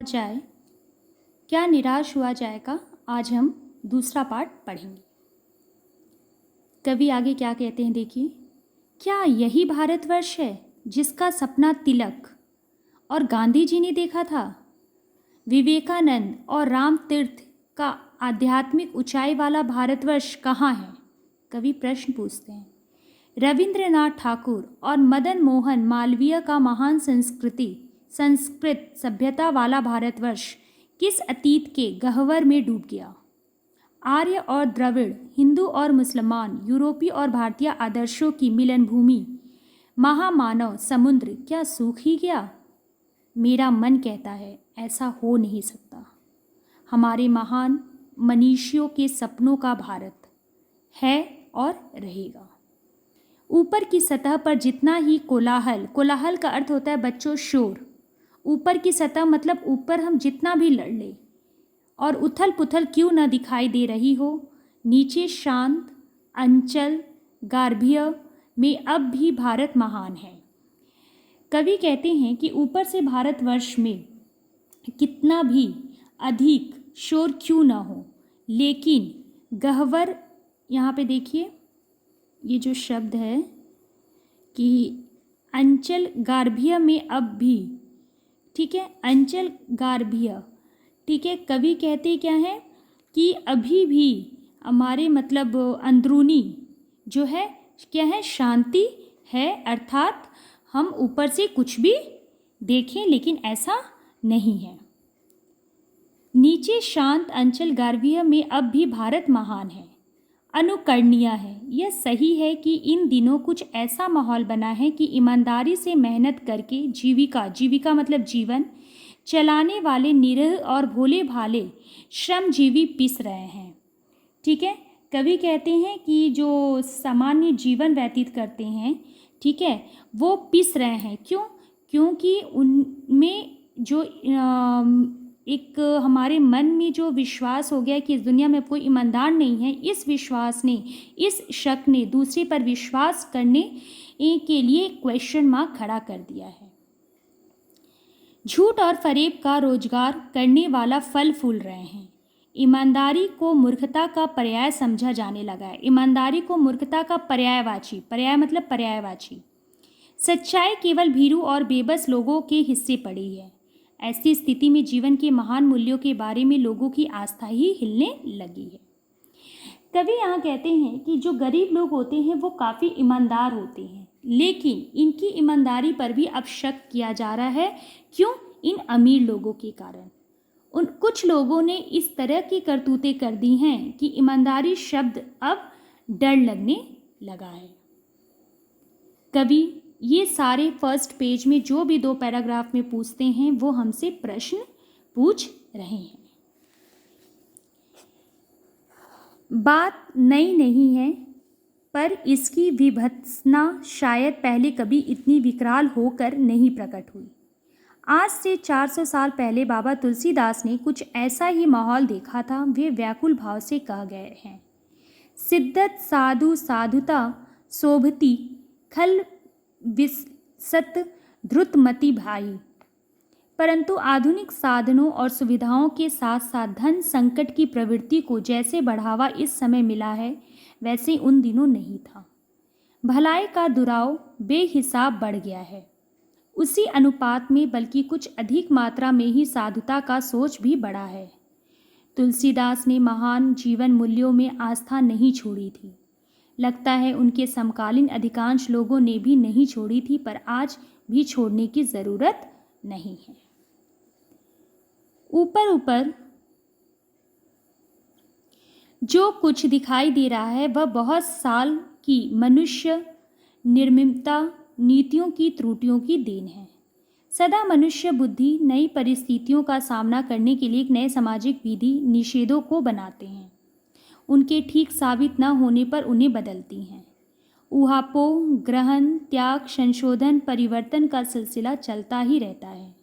जाए, क्या निराश हुआ जाएगा। आज हम दूसरा पार्ट पढ़ेंगे। कवि आगे क्या कहते हैं, देखिए। क्या यही भारतवर्ष है जिसका सपना तिलक और गांधी जी ने देखा था? विवेकानंद और राम तीर्थ का आध्यात्मिक ऊंचाई वाला भारतवर्ष कहाँ है? कवि प्रश्न पूछते हैं। रविंद्रनाथ ठाकुर और मदन मोहन मालवीय का महान संस्कृत सभ्यता वाला भारतवर्ष किस अतीत के गह्वर में डूब गया? आर्य और द्रविड़, हिंदू और मुसलमान, यूरोपीय और भारतीय आदर्शों की मिलन भूमि महामानव समुद्र क्या सूख ही गया? मेरा मन कहता है ऐसा हो नहीं सकता। हमारे महान मनीषियों के सपनों का भारत है और रहेगा। ऊपर की सतह पर जितना ही कोलाहल का अर्थ होता है बच्चों शोर। ऊपर की सतह मतलब ऊपर हम जितना भी लड़ लें और उथल पुथल क्यों न दिखाई दे रही हो, नीचे शांत अंचल गार्भिय में अब भी भारत महान है। कवि कहते हैं कि ऊपर से भारतवर्ष में कितना भी अधिक शोर क्यों न हो, लेकिन गह्वर, यहाँ पे देखिए ये जो शब्द है कि अंचल गार्भिय में अब भी, ठीक है, अंचल गार्भिय, ठीक है। कवि कहते क्या है कि अभी भी हमारे मतलब अंदरूनी जो है क्या है, शांति है। अर्थात हम ऊपर से कुछ भी देखें लेकिन ऐसा नहीं है। नीचे शांत अंचल गार्भिय में अब भी भारत महान है, अनुकरणीय है। यह सही है कि इन दिनों कुछ ऐसा माहौल बना है कि ईमानदारी से मेहनत करके जीविका मतलब जीवन चलाने वाले निरीह और भोले भाले श्रमजीवी पिस रहे हैं। ठीक है, कवि कहते हैं कि जो सामान्य जीवन व्यतीत करते हैं, ठीक है, वो पिस रहे हैं। क्यों? क्योंकि उनमें जो एक हमारे मन में जो विश्वास हो गया कि इस दुनिया में कोई ईमानदार नहीं है, इस विश्वास ने, इस शक ने दूसरे पर विश्वास करने के लिए क्वेश्चन मार्क खड़ा कर दिया है। झूठ और फरेब का रोजगार करने वाला फल फूल रहे हैं। ईमानदारी को मूर्खता का पर्याय समझा जाने लगा है। ईमानदारी को मूर्खता का पर्याय मतलब पर्यायवाची। सच्चाई केवल भीरू और बेबस लोगों के हिस्से पड़ी है। ऐसी स्थिति में जीवन के महान मूल्यों के बारे में लोगों की आस्था ही हिलने लगी है। कवि यहाँ कहते हैं कि जो गरीब लोग होते हैं वो काफ़ी ईमानदार होते हैं, लेकिन इनकी ईमानदारी पर भी अब शक किया जा रहा है। क्यों? इन अमीर लोगों के कारण। उन कुछ लोगों ने इस तरह की करतूतें कर दी हैं कि ईमानदारी शब्द अब डर लगने लगा है। कवि ये सारे फर्स्ट पेज में जो भी 2 पैराग्राफ में पूछते हैं वो हमसे प्रश्न पूछ रहे हैं। बात नई नहीं है, पर इसकी विभत्सना शायद पहले कभी इतनी विकराल होकर नहीं प्रकट हुई। आज से 400 साल पहले बाबा तुलसीदास ने कुछ ऐसा ही माहौल देखा था। वे व्याकुल भाव से कह गए हैं, सिद्धत साधु साधुता शोभती खल विसत ध्रुतमति भाई। परंतु आधुनिक साधनों और सुविधाओं के साथ साथ धन संकट की प्रवृत्ति को जैसे बढ़ावा इस समय मिला है, वैसे उन दिनों नहीं था। भलाई का दुराव बेहिसाब बढ़ गया है। उसी अनुपात में, बल्कि कुछ अधिक मात्रा में ही साधुता का सोच भी बढ़ा है। तुलसीदास ने महान जीवन मूल्यों में आस्था नहीं छोड़ी थी। लगता है उनके समकालीन अधिकांश लोगों ने भी नहीं छोड़ी थी, पर आज भी छोड़ने की ज़रूरत नहीं है। ऊपर जो कुछ दिखाई दे रहा है वह बहुत साल की मनुष्य निर्मिता नीतियों की त्रुटियों की देन है। सदा मनुष्य बुद्धि नई परिस्थितियों का सामना करने के लिए एक नए सामाजिक विधि निषेधों को बनाते हैं। उनके ठीक साबित न होने पर उन्हें बदलती हैं। ऊहापोह, ग्रहण, त्याग, संशोधन, परिवर्तन का सिलसिला चलता ही रहता है।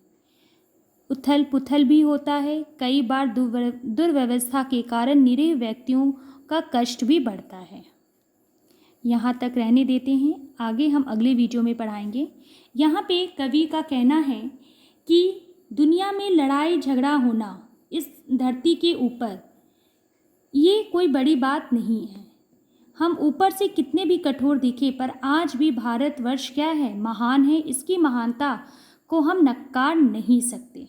उथल पुथल भी होता है। कई बार दुर्व्यवस्था के कारण निरीह व्यक्तियों का कष्ट भी बढ़ता है। यहाँ तक रहने देते हैं, आगे हम अगले वीडियो में पढ़ाएंगे। यहाँ पे कवि का कहना है कि दुनिया में लड़ाई झगड़ा होना इस धरती के ऊपर ये कोई बड़ी बात नहीं है। हम ऊपर से कितने भी कठोर दिखे पर आज भी भारतवर्ष क्या है, महान है। इसकी महानता को हम नकार नहीं सकते।